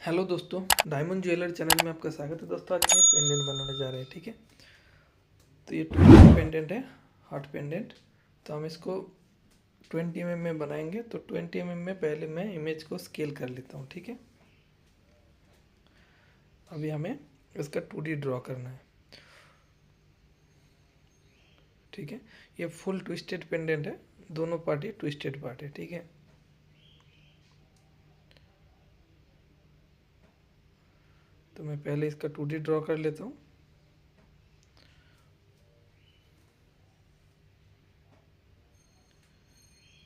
Hello दोस्तों, diamond jeweller channel में आपका स्वागत है। दोस्तों आज ये पेंडेंट बनाने जा रहे हैं। ठीक है, तो ये 20 पेंडेंट है, हार्ट पेंडेंट। तो हम इसको 20 mm में बनाएंगे। तो 20 mm में पहले मैं इमेज को स्केल कर लेता हूँ। ठीक है, अभी हमें इसका 2D ड्रॉ करना है। ठीक है, ये फुल ट्विस्टेड पेंडेंट है, दोनों पार्ट ये ट्विस्टेड पार्ट है। ठीक है, तो मैं पहले इसका 2D ड्रॉ कर लेता हूँ।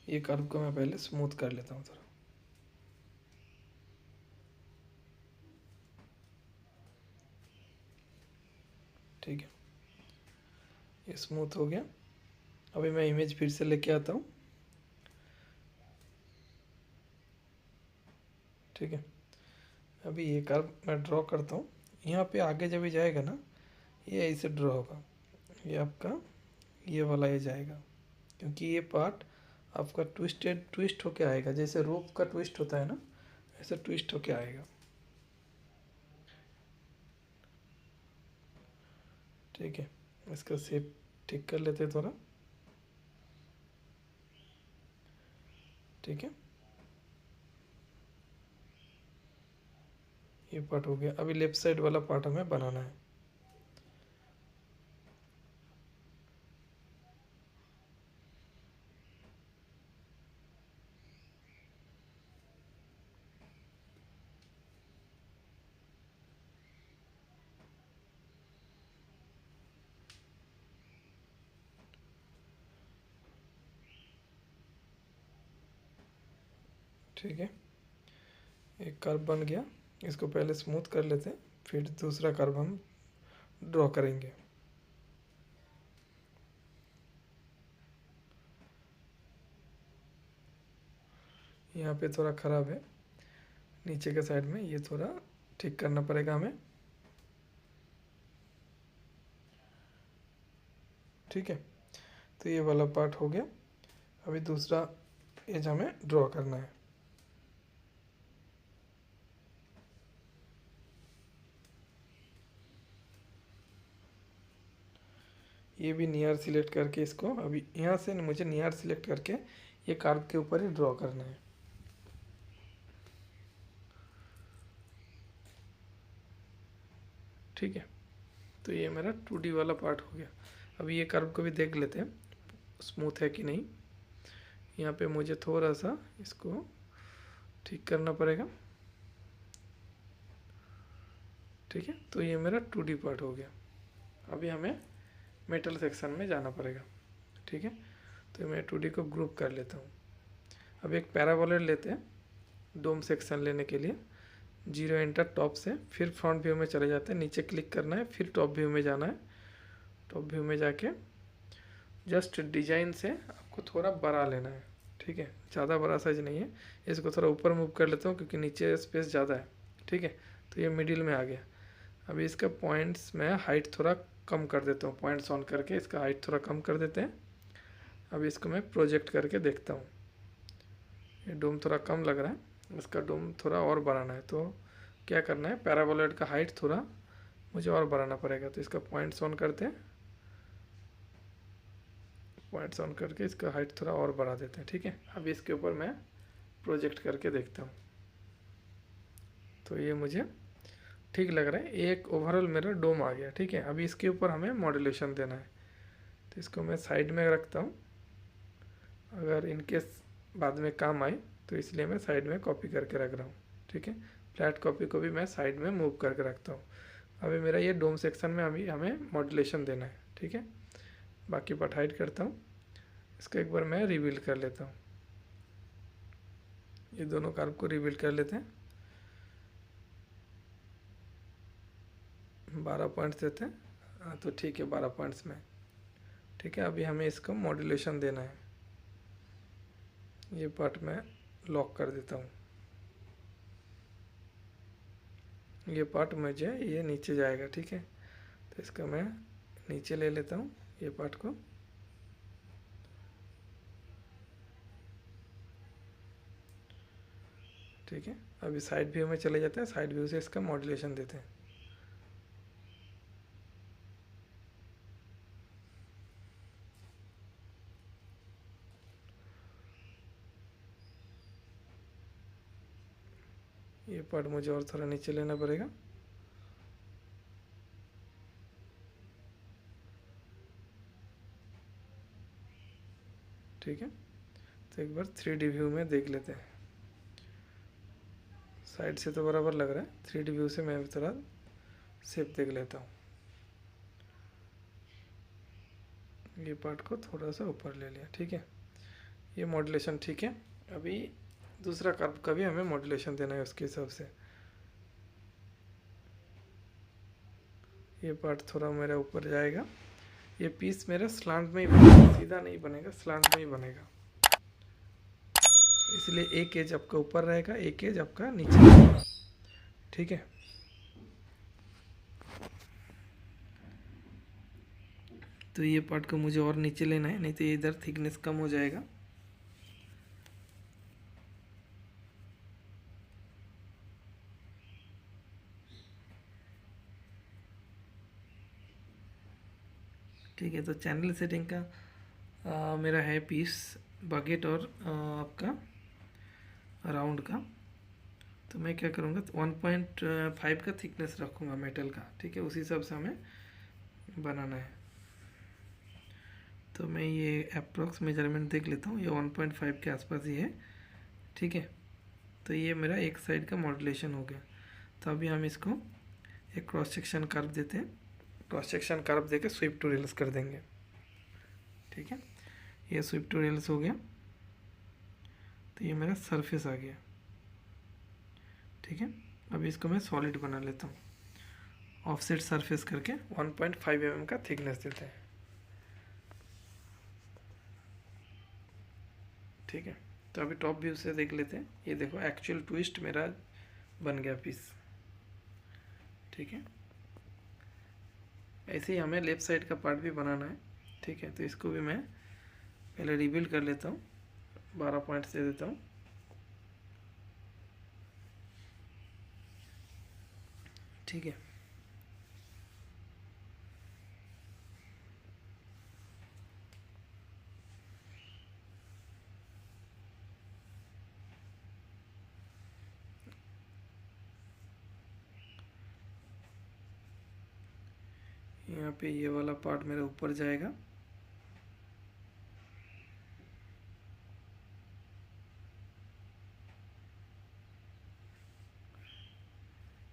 ये कर्व को मैं पहले स्मूथ कर लेता हूँ थोड़ा। ठीक है, ये स्मूथ हो गया। अभी मैं इमेज फिर से लेके आता हूँ। ठीक है, अभी ये कर्व मैं ड्रॉ करता हूँ। यहाँ पे आगे जब ये जाएगा ना, ये ऐसे ड्रॉ होगा। ये आपका ये वाला ये जाएगा, क्योंकि ये पार्ट आपका ट्विस्ट होके आएगा। जैसे रोप का ट्विस्ट होता है ना, ऐसे ट्विस्ट होके आएगा। ठीक है, इसका शेप ठीक कर लेते हैं थोड़ा। ठीक है, ये पार्ट हो गया। अभी लेफ्ट साइड वाला पार्ट हमें बनाना है। ठीक है, एक कर्व बन गया। इसको पहले स्मूथ कर लेते हैं, फिर दूसरा कर्व हम ड्रॉ करेंगे। यहाँ पे थोड़ा ख़राब है, नीचे के साइड में ये थोड़ा ठीक करना पड़ेगा हमें। ठीक है, तो ये वाला पार्ट हो गया। अभी दूसरा एज हमें ड्रॉ करना है। ये भी नियर सिलेक्ट करके इसको अभी यहाँ से मुझे नियर सिलेक्ट करके ये कर्व के ऊपर ही ड्रॉ करना है। ठीक है, तो ये मेरा 2D वाला पार्ट हो गया। अभी ये कर्व को भी देख लेते हैं स्मूथ है कि नहीं। यहाँ पे मुझे थोड़ा सा इसको ठीक करना पड़ेगा। ठीक है, तो ये मेरा 2D पार्ट हो गया। अभी हमें मेटल सेक्शन में जाना पड़ेगा। ठीक है, तो मैं 2D को ग्रुप कर लेता हूँ। अब एक पैराबोलॉइड लेते हैं डोम सेक्शन लेने के लिए। 0 एंटर टॉप से, फिर फ्रंट व्यू में चले जाते हैं, नीचे क्लिक करना है, फिर टॉप व्यू में जाना है। टॉप व्यू में जाके जस्ट डिजाइन से आपको थोड़ा बड़ा लेना है। ठीक है, ज़्यादा बड़ा साइज नहीं है। इसको थोड़ा ऊपर मूव कर लेता हूँ क्योंकि नीचे स्पेस ज़्यादा है। ठीक है, तो ये मिडिल में आ गया। अभी इसका पॉइंट्स में हाइट थोड़ा कम कर देता हूँ। पॉइंट्स ऑन करके इसका हाइट थोड़ा कम कर देते हैं। अभी इसको मैं प्रोजेक्ट करके देखता हूँ। ये डोम थोड़ा कम लग रहा है, इसका डोम थोड़ा और बढ़ाना है। तो क्या करना है, पैराबोलॉइड का हाइट थोड़ा मुझे और बढ़ाना पड़ेगा। तो इसका पॉइंट्स ऑन करते हैं, पॉइंट्स ऑन करके इसका हाइट थोड़ा और बढ़ा देते हैं। ठीक है, अभी इसके ऊपर मैं प्रोजेक्ट करके देखता हूँ। तो ये मुझे ठीक लग रहा है, एक ओवरऑल मेरा डोम आ गया। ठीक है, अभी इसके ऊपर हमें मॉड्यूलेशन देना है। तो इसको मैं साइड में रखता हूँ, अगर इनकेस बाद में काम आए तो इसलिए मैं साइड में कॉपी करके रख रहा हूँ। ठीक है, फ्लैट कॉपी को भी मैं साइड में मूव करके रखता हूँ। अभी मेरा ये डोम सेक्शन में अभी हमें मॉड्यूलेशन देना है। ठीक है, बाकी पार्ट हाइड करता हूँ। इसको एक बार मैं रिवील कर लेता हूँ। ये दोनों कर्व को रिवील कर लेते हैं। 12 पॉइंट्स देते हैं। हाँ, तो ठीक है, 12 पॉइंट्स में। ठीक है, अभी हमें इसको मॉड्यूलेशन देना है। ये पार्ट मैं लॉक कर देता हूँ। ये पार्ट मुझे ये नीचे जाएगा। ठीक है, तो इसका मैं नीचे ले लेता हूँ ये पार्ट को। ठीक है, अभी साइड व्यू में चले जाते हैं, साइड व्यू से इसका मॉड्यूलेशन देते हैं। ये पार्ट मुझे और थोड़ा नीचे लेना पड़ेगा। ठीक है, तो एक बार 3D व्यू में देख लेते हैं। साइड से तो बराबर लग रहा है, 3D व्यू से मैं थोड़ा शेप देख लेता हूँ। ये पार्ट को थोड़ा सा ऊपर ले लिया। ठीक है, ये मॉड्यूलेशन ठीक है। अभी दूसरा कर्व का भी हमें मॉड्यूलेशन देना है उसके हिसाब से। ये पार्ट थोड़ा मेरा ऊपर जाएगा। ये पीस मेरा स्लांट में ही बनेगा, सीधा नहीं बनेगा, स्लांट में ही बनेगा, इसलिए एक एज आपका ऊपर रहेगा, एक एज आपका नीचे रहेगा। ठीक है, तो ये पार्ट को मुझे और नीचे लेना है, नहीं तो इधर थिकनेस कम हो जाएगा। ठीक है, तो चैनल सेटिंग का मेरा है पीस बकेट और आपका राउंड का। तो मैं क्या करूँगा, 1.5 का थिकनेस रखूँगा मेटल का। ठीक है, उसी हिसाब से हमें बनाना है। तो मैं ये अप्रॉक्स मेजरमेंट देख लेता हूँ, ये 1.5 के आसपास ही है। ठीक है, तो ये मेरा एक साइड का मॉड्यूलेशन हो गया। तो अभी हम इसको एक क्रॉस सेक्शन कर्व देते हैं, क्रॉस सेक्शन कर्व देके स्वीप टू रेल्स कर देंगे। ठीक है, ये स्वीप टू रेल्स हो गया, तो ये मेरा सरफेस आ गया। ठीक है, अभी इसको मैं सॉलिड बना लेता हूँ। ऑफसेट सरफेस करके 1.5 mm का थिकनेस देते हैं। ठीक है, तो अभी टॉप व्यू से देख लेते हैं। ये देखो एक्चुअल ट्विस्ट मेरा बन गया पीस। ठीक है, ऐसे ही हमें लेफ्ट साइड का पार्ट भी बनाना है। ठीक है, तो इसको भी मैं पहले रिबिल्ड कर लेता हूँ, 12 पॉइंट्स दे देता हूँ। ठीक है, यहाँ पे ये वाला पार्ट मेरा ऊपर जाएगा।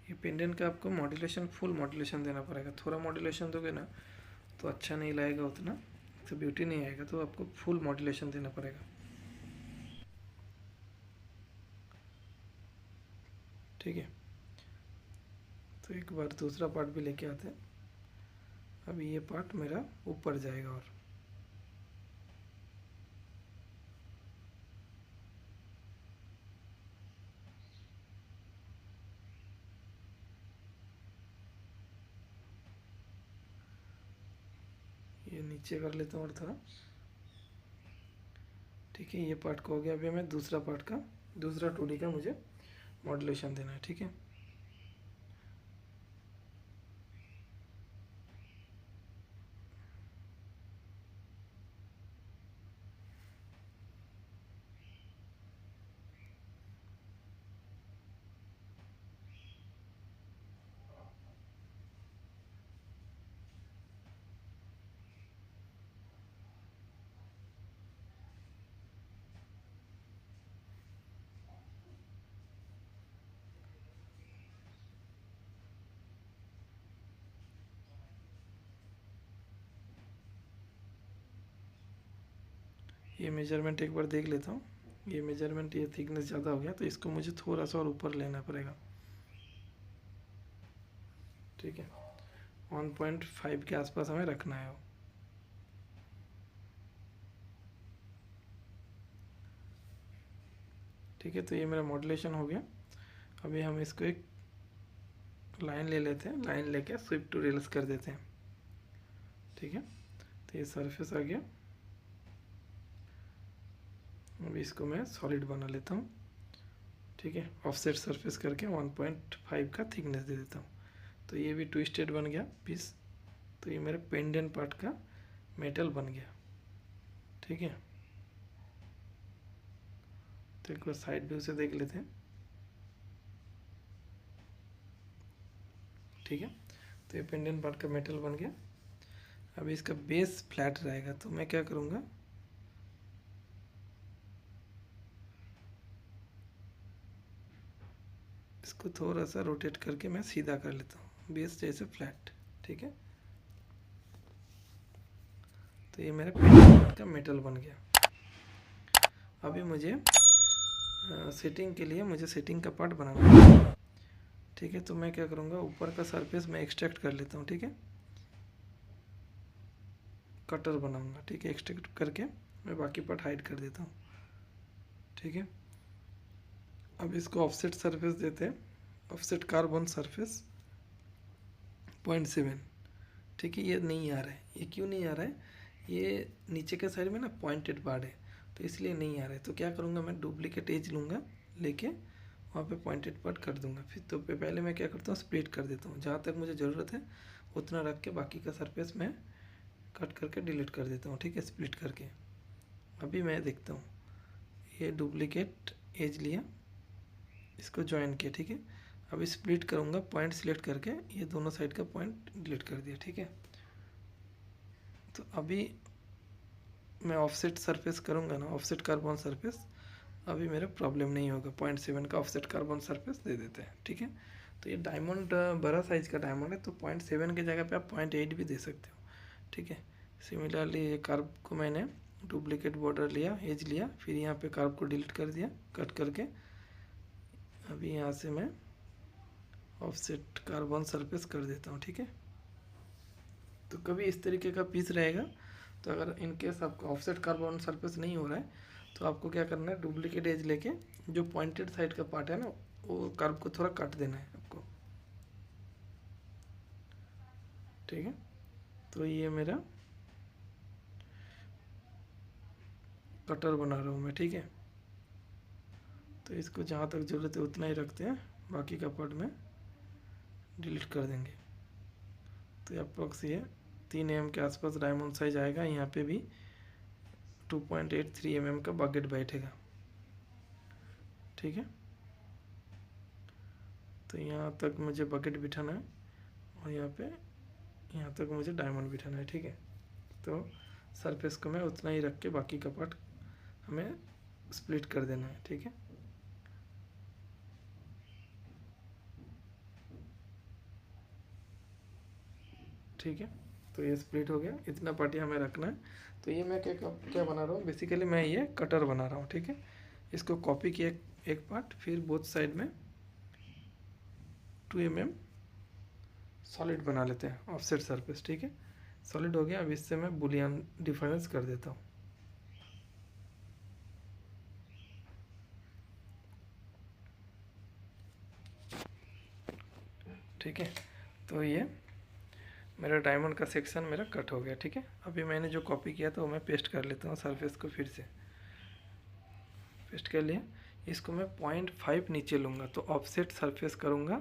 ये पेंडेंट का आपको मॉड्यूलेशन फुल मॉड्यूलेशन देना पड़ेगा। थोड़ा मॉड्यूलेशन दोगे ना तो अच्छा नहीं लगेगा, उतना तो ब्यूटी नहीं आएगा, तो आपको फुल मॉड्यूलेशन देना पड़ेगा। ठीक है, तो एक बार दूसरा पार्ट भी लेके आते हैं। अभी ये पार्ट मेरा ऊपर जाएगा और ये नीचे कर लेता हूँ और थोड़ा। ठीक है, ये पार्ट को हो गया। अभी हमें दूसरा पार्ट का, दूसरा 2D का मुझे मॉड्यूलेशन देना है। ठीक है, ये मेजरमेंट एक बार देख लेता हूँ। ये मेजरमेंट, ये थिकनेस ज़्यादा हो गया, तो इसको मुझे थोड़ा सा और ऊपर लेना पड़ेगा। ठीक है, 1.5 के आसपास हमें रखना है वो। ठीक है, तो ये मेरा मॉड्यूलेशन हो गया। अभी हम इसको एक लाइन ले लेते हैं, लाइन लेके स्वीप टू रेल्स कर देते हैं। ठीक है, तो ये सरफेस आ गया। अभी इसको मैं सॉलिड बना लेता हूँ। ठीक है। ऑफसेट सरफेस करके 1.5 का थिकनेस दे देता हूँ। तो ये भी ट्विस्टेड बन गया पीस। तो ये मेरे पेंडेंट पार्ट का मेटल बन गया, ठीक है। तो एक बार साइड व्यू से देख लेते हैं, ठीक है। तो ये पेंडेंट पार्ट का मेटल बन गया। अब इसका बेस फ्लैट रहेगा, तो मैं क्या करूँगा, इसको थोड़ा सा रोटेट करके मैं सीधा कर लेता हूँ, बेस जैसे फ्लैट, ठीक है। तो ये मेरा पेंडेंट पार्ट का मेटल बन गया। अभी मुझे सेटिंग के लिए मुझे सेटिंग का पार्ट बनाना है, ठीक है। तो मैं क्या करूँगा, ऊपर का सरफेस मैं एक्सट्रैक्ट कर लेता हूँ, ठीक है। कटर बनाऊंगा, ठीक है। एक्सट्रैक्ट करके मैं बाकी पार्ट हाइड कर देता हूँ, ठीक है। अब इसको ऑफसेट सरफेस देते हैं, ऑफसेट कार्बन सरफेस 0.7, ठीक है। ये नहीं आ रहा है, ये क्यों नहीं आ रहा है, ये नीचे के साइड में ना पॉइंटेड पार्ट है, तो इसलिए नहीं आ रहा है। तो क्या करूँगा, मैं डुप्लीकेट एज लूँगा, लेके वहाँ पे पॉइंटेड पार्ट कर दूँगा। फिर तो पहले मैं क्या करता हूँ, स्प्लिट कर देता हूँ, जहाँ तक मुझे ज़रूरत है उतना रख के बाकी का सरफेस मैं कट करके डिलीट कर देता हूँ, ठीक है, स्प्लिट करके। अभी मैं देखता हूँ, ये डुप्लीकेट एज लिया, इसको ज्वाइन किया, ठीक है। अभी स्प्लिट करूँगा, पॉइंट सिलेक्ट करके ये दोनों साइड का पॉइंट डिलीट कर दिया, ठीक है। तो अभी मैं ऑफसेट सरफेस करूँगा ना, ऑफसेट कार्बन सरफेस, अभी मेरा प्रॉब्लम नहीं होगा। 0.7 का ऑफसेट कार्बन सरफेस दे देते हैं, ठीक है। तो ये डायमंड बड़ा साइज का डायमंड है, तो 0.7 की जगह पे आप 0.8 भी दे सकते हो, ठीक है। सिमिलरली ये कर्व को मैंने डुप्लीकेट बॉर्डर लिया, एज लिया, फिर यहाँ पे कर्व को डिलीट कर दिया कट करके। अभी यहाँ से मैं ऑफसेट कार्बन सरफेस कर देता हूँ, ठीक है। तो कभी इस तरीके का पीस रहेगा। तो अगर इन केस आपको ऑफसेट कार्बन सरफेस नहीं हो रहा है, तो आपको क्या करना है, डुप्लीकेट एज लेके जो पॉइंटेड साइड का पार्ट है ना, वो कर्व को थोड़ा काट देना है आपको, ठीक है। तो ये मेरा कटर बना रहा हूँ मैं, ठीक है। तो इसको जहाँ तक ज़रूरत है उतना ही रखते हैं, बाकी का पार्ट में डिलीट कर देंगे। तो अप्रॉक्स ये 3 mm के आसपास डायमंड साइज आएगा। यहाँ पे भी 2.83 mm का बकेट बैठेगा, ठीक है। तो यहाँ तक मुझे बकेट बिठाना है, और यहाँ तक मुझे डायमंड बिठाना है, ठीक है। तो सरफेस को मैं उतना ही रख के बाकी का पार्ट हमें स्प्लिट कर देना है, ठीक है। ठीक है, तो ये स्प्लिट हो गया, इतना पार्ट हमें रखना है। तो ये मैं क्या बना रहा हूँ, बेसिकली मैं ये कटर बना रहा हूँ, ठीक है। इसको कॉपी किया एक पार्ट, फिर बोथ साइड में 2 mm सॉलिड बना लेते हैं ऑफसेट सरफेस, ठीक है। सॉलिड हो गया। अब इससे मैं बुलियन डिफरेंस कर देता हूँ, ठीक है। तो ये मेरा डायमंड का सेक्शन मेरा कट हो गया, ठीक है। अभी मैंने जो कॉपी किया था वो मैं पेस्ट कर लेता हूँ सरफेस को, फिर से पेस्ट कर लिया। इसको मैं 0.5 नीचे लूँगा, तो ऑफसेट सरफेस करूँगा,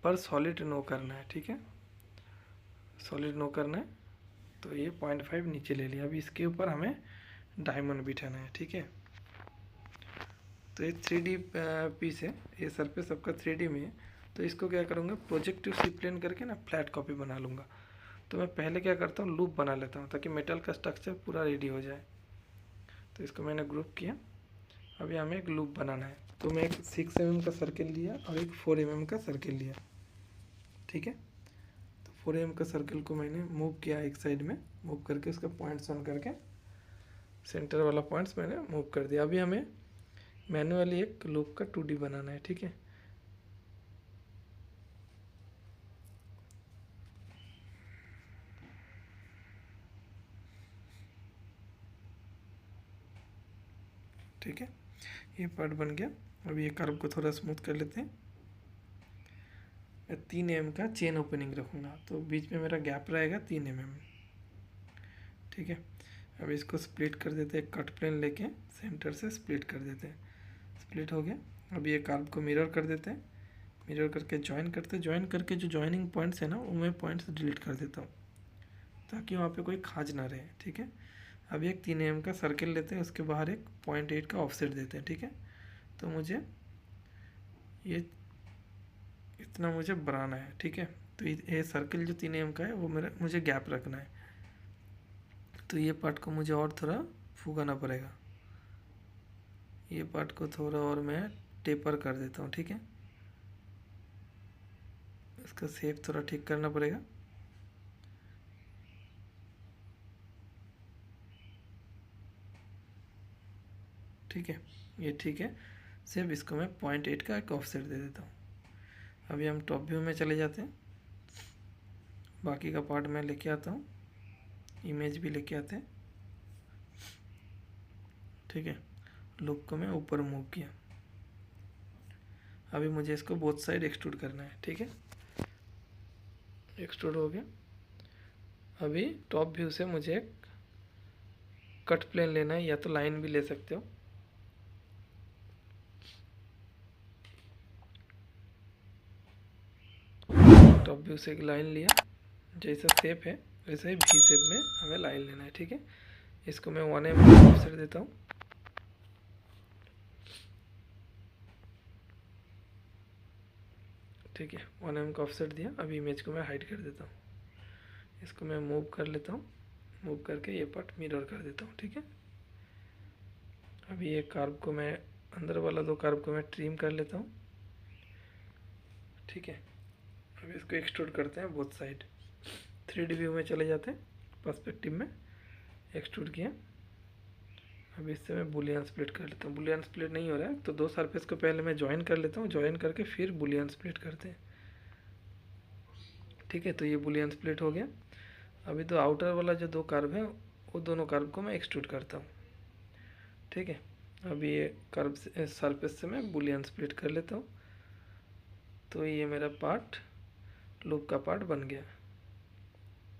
पर सॉलिड नो करना है, ठीक है। सॉलिड नो करना है, तो ये 0.5 नीचे ले लिया। अभी इसके ऊपर हमें डायमंड बिठाना है, ठीक है। तो ये 3D पीस है, ये सरफेस आपका 3D में है। तो इसको क्या करूँगा, प्रोजेक्टिव सी प्लेन करके ना फ्लैट कॉपी बना लूँगा। तो मैं पहले क्या करता हूँ, लूप बना लेता हूँ, ताकि मेटल का स्ट्रक्चर पूरा रेडी हो जाए। तो इसको मैंने ग्रुप किया। अभी हमें एक लूप बनाना है, तो मैं एक 6 mm का सर्किल लिया और एक 4 mm का सर्किल लिया, ठीक है। तो 4 mm का सर्किल को मैंने मूव किया, एक साइड में मूव करके उसका पॉइंट्स ऑन करके सेंटर वाला पॉइंट्स मैंने मूव कर दिया। अभी हमें मैनुअली एक लूप का 2D बनाना है, ठीक है। ठीक है, ये पार्ट बन गया। अभी ये कर्व को थोड़ा स्मूथ कर लेते हैं। मैं 3 mm का चेन ओपनिंग रखूँगा, तो बीच में मेरा गैप रहेगा 3 mm, ठीक है। अब इसको स्प्लिट कर देते हैं, कट प्लेन लेके सेंटर से स्प्लिट कर देते हैं। स्प्लिट हो गया। अभी ये कर्व को मिरर कर देते हैं, मिरर करके ज्वाइन करते हैं। ज्वाइन करके जो ज्वाइनिंग पॉइंट्स है ना, वो मैं पॉइंट्स डिलीट कर देता हूँ ताकि वहाँ पे कोई खाज ना रहे। ठीक है, अब एक 3 mm का सर्किल लेते हैं, उसके बाहर एक 0.8 का ऑफसेट देते हैं। ठीक है, तो मुझे ये इतना मुझे बनाना है। ठीक है, तो ये सर्किल जो 3 mm का है वो मुझे गैप रखना है। तो ये पार्ट को मुझे और थोड़ा फुगाना पड़ेगा, ये पार्ट को थोड़ा और मैं टेपर कर देता हूँ। ठीक है, इसका शेप थोड़ा ठीक करना पड़ेगा। ठीक है, ये ठीक है। सिर्फ इसको मैं 0.8 का एक ऑफसेट दे देता हूँ। अभी हम टॉप व्यू में चले जाते हैं, बाकी का पार्ट मैं लेके आता हूँ, इमेज भी लेके आते हैं। ठीक है, लुक को मैं ऊपर मूव किया। अभी मुझे इसको बोथ साइड एक्सट्रूड करना है। ठीक है, एक्सट्रूड हो गया। अभी टॉप व्यू से मुझे एक कट प्लेन लेना है, या तो लाइन भी ले सकते हो। टॉप व्यू से एक लाइन लिया, जैसा शेप है वैसे ही वी शेप में हमें लाइन लेना है। ठीक है, इसको मैं 1 mm ऑफसेट देता हूँ। ठीक है, 1 mm का ऑफसेट दिया। अभी इमेज को मैं हाइड कर देता हूँ, इसको मैं मूव कर लेता हूँ, मूव करके ये पार्ट मिरर कर देता हूँ। ठीक है, अभी ये कर्व को मैं, अंदर वाला 2 कर्व को मैं ट्रिम कर लेता हूँ। ठीक है, अभी इसको एक्सट्रूड करते हैं बोथ साइड। 3D व्यू में चले जाते हैं, पर्सपेक्टिव में एक्सट्रूड किया। अभी इससे मैं बुलियन स्प्लिट कर लेता हूँ। बुलियन स्प्लिट नहीं हो रहा है तो 2 सरफेस को पहले मैं ज्वाइन कर लेता हूँ, ज्वाइन करके फिर बुलियन स्प्लिट करते हैं। ठीक है, तो ये बुलियन स्प्लिट हो गया। अभी तो आउटर वाला जो 2 कर्व है, वो दोनों कर्व को मैं एक्सट्रूड करता हूँ। ठीक है, अभी ये कर्व सरफेस से मैं बुलियन स्प्लिट कर लेता हूँ। तो ये मेरा पार्ट, लूप का पार्ट बन गया।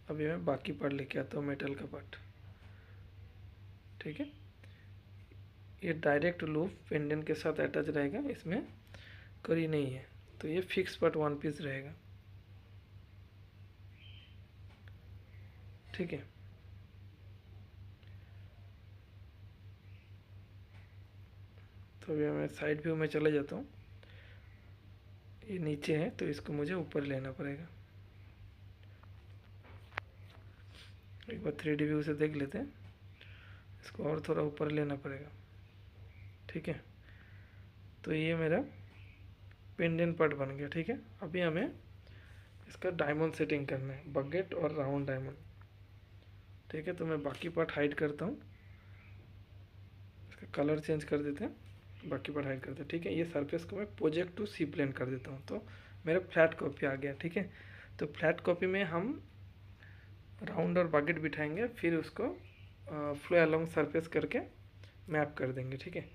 अभी मैं बाकी पार्ट लेके आता हूँ, मेटल का पार्ट। ठीक है, ये डायरेक्ट लूप पेंडेंट के साथ अटैच रहेगा, इसमें करी नहीं है, तो ये फिक्स पार्ट 1 पीस रहेगा। ठीक है, तो अभी मैं साइड व्यू में चले जाता हूँ। ये नीचे है तो इसको मुझे ऊपर लेना पड़ेगा। एक बार 3D व्यू से देख लेते हैं, इसको और थोड़ा ऊपर लेना पड़ेगा। ठीक है, तो ये मेरा पेंडेंट पार्ट बन गया। ठीक है, अभी हमें इसका डायमंड सेटिंग करना है, बकेट और राउंड डायमंड। ठीक है, तो मैं बाकी पार्ट हाइड करता हूँ, इसका कलर चेंज कर देते हैं, बाकी पार्ट हाइड करते हैं। ठीक है, ये सरफेस को मैं प्रोजेक्ट टू सी प्लेन कर देता हूँ, तो मेरा फ्लैट कॉपी आ गया। ठीक है, तो फ्लैट कॉपी में हम राउंड और बकेट बिठाएंगे, फिर उसको फ्लो अलोंग सरफेस करके मैप कर देंगे। ठीक है,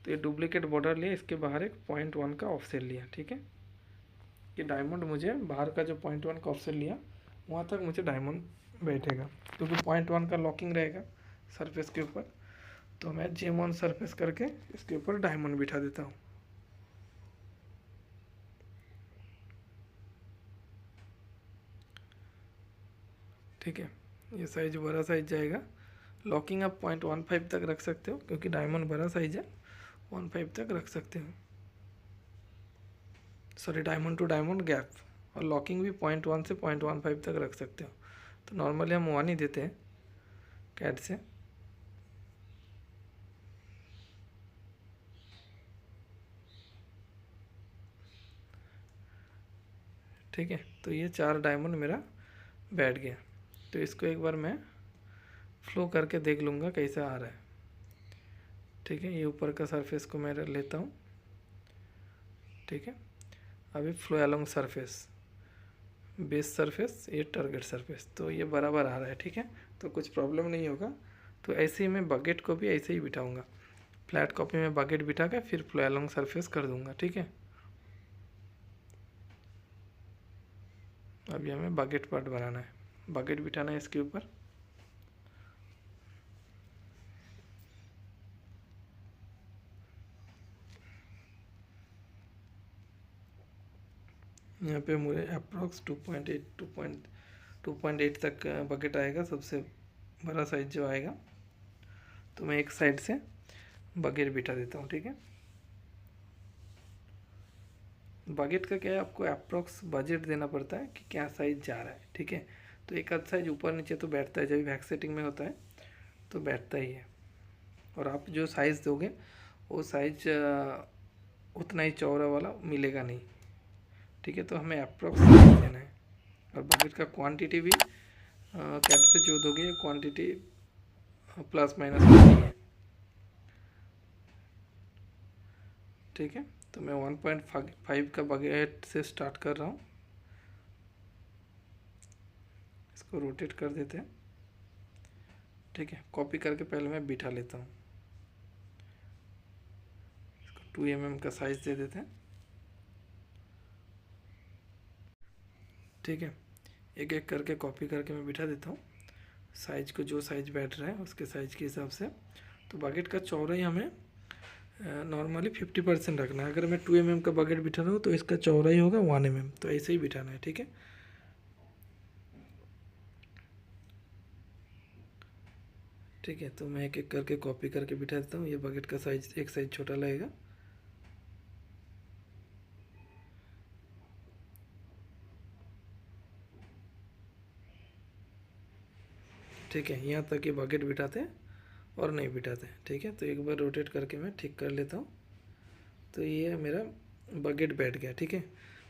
तो ये डुप्लीकेट बॉर्डर लिया, इसके बाहर एक 0.1 का ऑफसेट लिया। ठीक है, ये डायमंड मुझे बाहर का जो 0.1 का ऑफसेट लिया वहाँ तक मुझे डायमंड बैठेगा, क्योंकि 0.1 का लॉकिंग रहेगा सरफेस के ऊपर। तो मैं जेम ऑन सरफेस करके इसके ऊपर डायमंड बिठा देता हूँ। ठीक है, ये साइज बड़ा साइज जाएगा। लॉकिंग आप 0.15 तक रख सकते हो, क्योंकि डायमंड बड़ा साइज है, 1.5 तक रख सकते हो। Sorry, diamond to diamond gap. और लॉकिंग भी 0.1 से 0.15 तक रख सकते हो। तो नॉर्मली हम 1 ही देते हैं कैड से। ठीक है, तो ये 4 डायमंड मेरा बैठ गया। तो इसको एक बार मैं फ्लो करके देख लूँगा कैसा आ रहा है। ठीक है, ये ऊपर का सरफेस को मैं लेता हूँ। ठीक है, अभी flow along surface, base surface, ये टारगेट सरफेस, तो ये बराबर आ रहा है। ठीक है, तो कुछ प्रॉब्लम नहीं होगा। तो ऐसे ही मैं बकेट को भी ऐसे ही बिठाऊंगा, फ्लैट कॉपी में बकेट बिठा के फिर फ्लो अलोंग सरफेस कर दूंगा। ठीक है, अभी हमें बकेट पार्ट बनाना है, बकेट बिठाना है इसके ऊपर। यहाँ पे मुझे अप्रॉक्स 2.8 तक बकेट आएगा, सबसे बड़ा साइज जो आएगा। तो मैं एक साइड से बकेट बिठा देता हूँ, ठीक है। बकेट का क्या है, आपको अप्रॉक्स बजट देना पड़ता है कि क्या साइज जा रहा है, ठीक है। तो एक आध साइज ऊपर नीचे तो बैठता है, जब वैक्स सेटिंग में होता है तो बैठता ही है। और आप जो साइज़ दोगे वो साइज उतना ही चौड़ा वाला मिलेगा नहीं, ठीक है। तो हमें अप्रॉक्स देना है। और बकेट का क्वांटिटी भी कैट से जो दोगे क्वांटिटी प्लस माइनस होती है, ठीक है। तो मैं 1.5 का बकेट से स्टार्ट कर रहा हूँ। इसको रोटेट कर देते हैं, ठीक है। कॉपी करके पहले मैं बिठा लेता हूँ। इसको 2 mm का साइज़ दे देते हैं, ठीक है। एक एक करके कॉपी करके मैं बिठा देता हूँ। साइज को जो साइज बैठ रहा है उसके साइज के हिसाब से। तो बकेट का चौड़ाई हमें नॉर्मली 50% रखना है। अगर मैं 2 mm का बकेट बिठा रहा हूँ तो इसका चौड़ाई होगा 1 mm, तो ऐसे ही बिठाना है, ठीक है। ठीक है, तो मैं एक एक करके कॉपी करके बिठा देता हूँ। ये बकेट का साइज एक साइज छोटा लगेगा, ठीक है। यहाँ तक ये बकेट बिठाते हैं और नहीं बिठाते हैं, ठीक है। तो एक बार रोटेट करके मैं ठीक कर लेता हूँ। तो ये मेरा बकेट बैठ गया, ठीक है।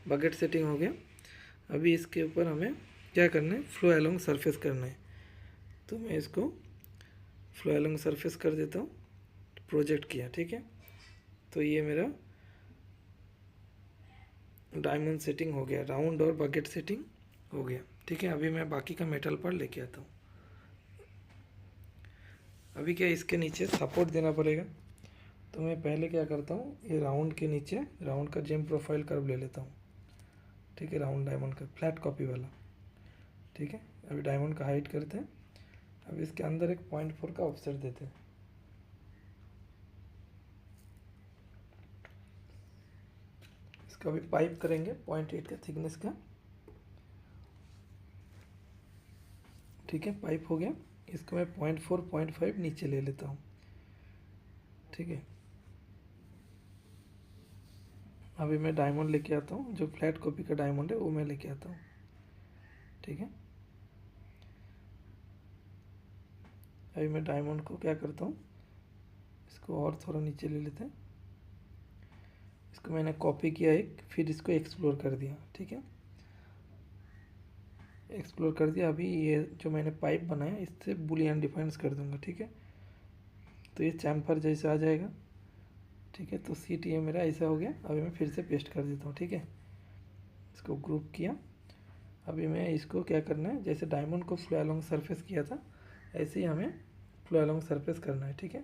बकेट सेटिंग हो गया। अभी इसके ऊपर हमें क्या करना है, फ्लो अलोंग सरफेस करना है। तो मैं इसको फ्लो अलोंग सरफेस कर देता हूँ। प्रोजेक्ट किया, ठीक है। तो ये मेरा डायमंड सेटिंग हो गया, राउंड और बकेट सेटिंग हो गया, ठीक है। अभी मैं बाकी का मेटल पर लेके आता हूँ। अभी क्या इसके नीचे सपोर्ट देना पड़ेगा। तो मैं पहले क्या करता हूँ, ये राउंड के नीचे राउंड का जेम प्रोफाइल कर्व ले लेता हूँ, ठीक है। राउंड डायमंड का फ्लैट कॉपी वाला, ठीक है। अभी डायमंड का हाइट करते हैं। अब इसके अंदर एक 0.4 का ऑफसेट देते हैं। इसका अभी पाइप करेंगे 0.8 का थिकनेस का, ठीक है। पाइप हो गया। इसको मैं 0.4 0.5 नीचे ले लेता हूँ, ठीक है। अभी मैं डायमंड लेके आता हूँ, जो फ्लैट कॉपी का डायमंड है वो मैं लेके आता हूँ, ठीक है। अभी मैं डायमंड को क्या करता हूँ, इसको और थोड़ा नीचे ले लेते हैं। इसको मैंने कॉपी किया एक, फिर इसको एक्सप्लोर कर दिया, ठीक है। एक्सप्लोर कर दिया। अभी ये जो मैंने पाइप बनाया इससे बुलियन डिफाइंस कर दूंगा, ठीक है। तो ये चैम्फर जैसे आ जाएगा, ठीक है। तो सीट ये मेरा ऐसा हो गया। अभी मैं फिर से पेस्ट कर देता हूँ, ठीक है। इसको ग्रुप किया। अभी मैं इसको क्या करना है, जैसे डायमंड को फ्लो अलोंग सरफेस किया था ऐसे ही हमें फ्लो अलोंग सरफेस करना है, ठीक है।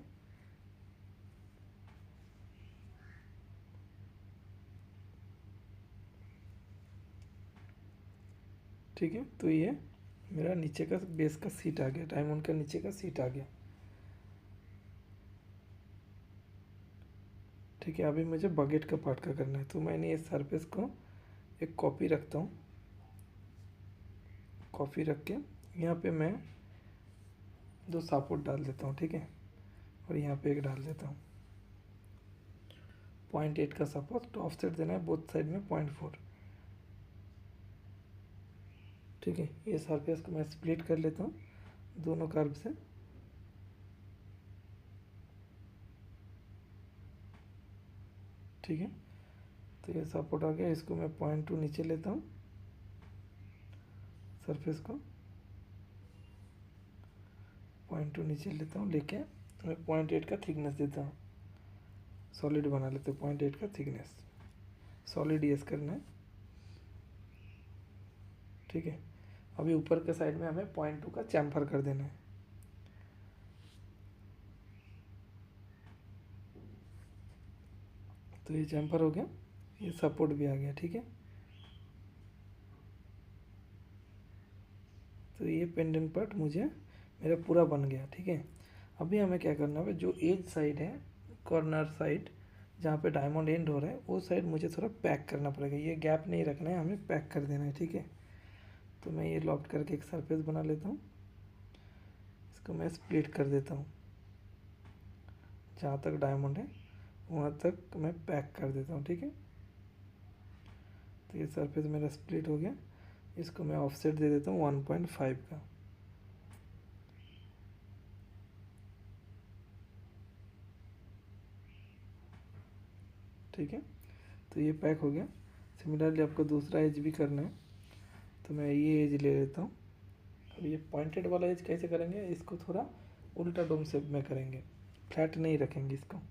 ठीक है, तो ये मेरा नीचे का बेस का सीट आ गया, डायमंड का नीचे का सीट आ गया, ठीक है। अभी मुझे बकेट का पार्ट का करना है। तो मैंने ये सरफेस को एक कॉपी रखता हूँ। कॉपी रख के यहाँ पे मैं 2 सपोर्ट डाल देता हूँ, ठीक है। और यहाँ पे एक डाल देता हूँ 0.8 का सपोर्ट। तो ऑफसेट देना है बोथ साइड में 0.4, ठीक है। ये सरफेस को मैं स्प्लिट कर लेता हूँ दोनों कर्व से, ठीक है। तो ये सपोर्ट आ गया। इसको मैं 0.2 नीचे लेता हूँ, सरफेस को 0.2 नीचे लेता हूँ। लेके मैं 0.8 का थिकनेस देता हूँ। सॉलिड बना लेते हैं 0.8 का थिकनेस, सॉलिड यस करना है, ठीक है। अभी ऊपर के साइड में हमें 0.2 का चैम्फर कर देना है। तो ये चैम्फर हो गया, ये सपोर्ट भी आ गया, ठीक है। तो ये पेंडेंट पार्ट मुझे मेरा पूरा बन गया, ठीक है। अभी हमें क्या करना है, जो एज साइड है, कॉर्नर साइड, जहाँ पे डायमंड एंड हो रहा है वो साइड मुझे थोड़ा पैक करना पड़ेगा, ये गैप नहीं रखना है, हमें पैक कर देना है, ठीक है। तो मैं ये लॉफ्ट करके एक सरफेस बना लेता हूँ, इसको मैं स्प्लिट कर देता हूँ, जहाँ तक डायमंड है वहाँ तक मैं पैक कर देता हूँ, ठीक है। तो ये सरफेस मेरा स्प्लिट हो गया, इसको मैं ऑफसेट दे देता हूँ 1.5 का, ठीक है। तो ये पैक हो गया। सिमिलरली आपको दूसरा एज भी करना है, तो मैं ये एज ले लेता हूँ। अब ये पॉइंटेड वाला एज कैसे करेंगे, इसको थोड़ा उल्टा डोम शेप में करेंगे, फ्लैट नहीं रखेंगे इसको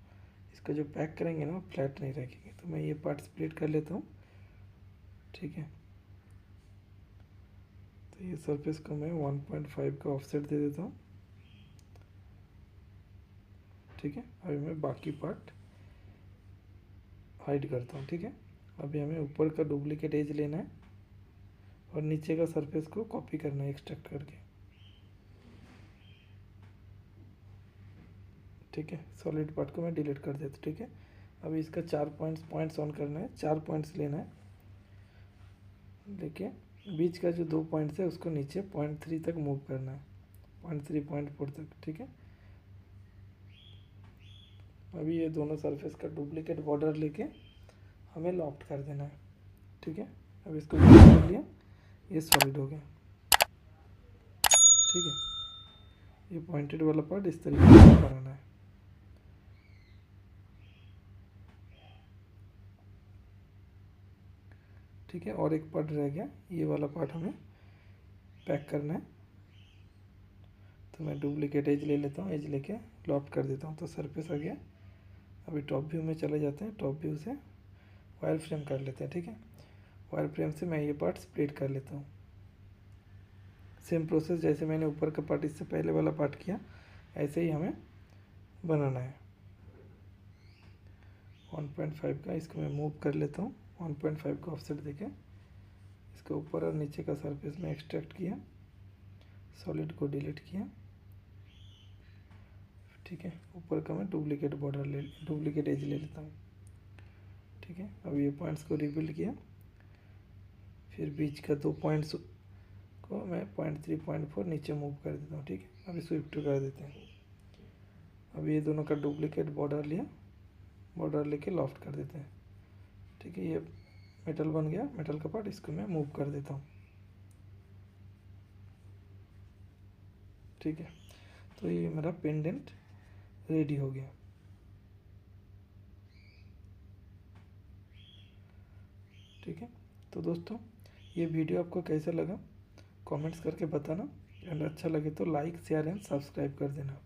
जो पैक करेंगे ना फ्लैट नहीं रखेंगे। तो मैं ये पार्ट स्प्लिट कर लेता हूँ, ठीक है। तो ये सरफेस को मैं 1.5 का ऑफसेट दे देता हूँ, ठीक है। अभी मैं बाकी पार्ट हाइड करता हूँ, ठीक है। अभी हमें ऊपर का डुप्लीकेट एज लेना है और नीचे का सरफेस को कॉपी करना है एक्सट्रैक्ट करके, ठीक है। सॉलिड पार्ट को मैं डिलीट कर देता हूँ, ठीक है। अभी इसका 4 पॉइंट्स ऑन करना है, 4 पॉइंट्स लेना है, लेके बीच का जो 2 पॉइंट्स है उसको नीचे 0.3 तक मूव करना है, 0.3 0.4 तक, ठीक है। अभी ये दोनों सरफेस का डुप्लीकेट बॉर्डर लेके हमें लॉफ्ट कर देना है, ठीक है। अब इसको कर लिया, ये सॉलिड हो गया, ठीक है। ये पॉइंटेड वाला पार्ट इस तरीके से बनाना है, ठीक है। और एक पार्ट रह गया, ये वाला पार्ट हमें पैक करना है। तो मैं डुप्लीकेट एज ले लेता हूँ, एज लेके लॉफ्ट कर देता हूँ, तो सरफेस आ गया। अभी टॉप व्यू में चले जाते हैं, टॉप व्यू से वायर फ्रेम कर लेते हैं, ठीक है। वायर फ्रेम से मैं ये पार्ट स्प्लिट कर लेता हूँ। सेम प्रोसेस जैसे मैंने ऊपर का पार्ट इससे पहले वाला पार्ट किया, ऐसे ही हमें बनाना है। 1.5 का इसको मैं मूव कर लेता हूँ, 1.5 का ऑफसेट देके इसके ऊपर और नीचे का सरफेस में एक्सट्रैक्ट किया, सॉलिड को डिलीट किया, ठीक है। ऊपर का मैं डुप्लीकेट एज ले लेता हूँ, ठीक है। अब ये पॉइंट्स को रिबिल्ड किया, फिर बीच का 2 पॉइंट्स को मैं 0.3 0.4 नीचे मूव कर देता हूँ, ठीक है। अभी स्विफ्ट कर देते हैं। अब ये दोनों का डुप्लीकेट बॉर्डर लिया, बॉर्डर लेके लॉफ्ट कर देते हैं, ठीक है। ये मेटल बन गया, मेटल का पार्ट इसको मैं मूव कर देता हूँ, ठीक है। तो ये मेरा पेंडेंट रेडी हो गया, ठीक है। तो दोस्तों ये वीडियो आपको कैसा लगा कमेंट्स करके बताना, एंड अच्छा लगे तो लाइक शेयर एंड सब्सक्राइब कर देना।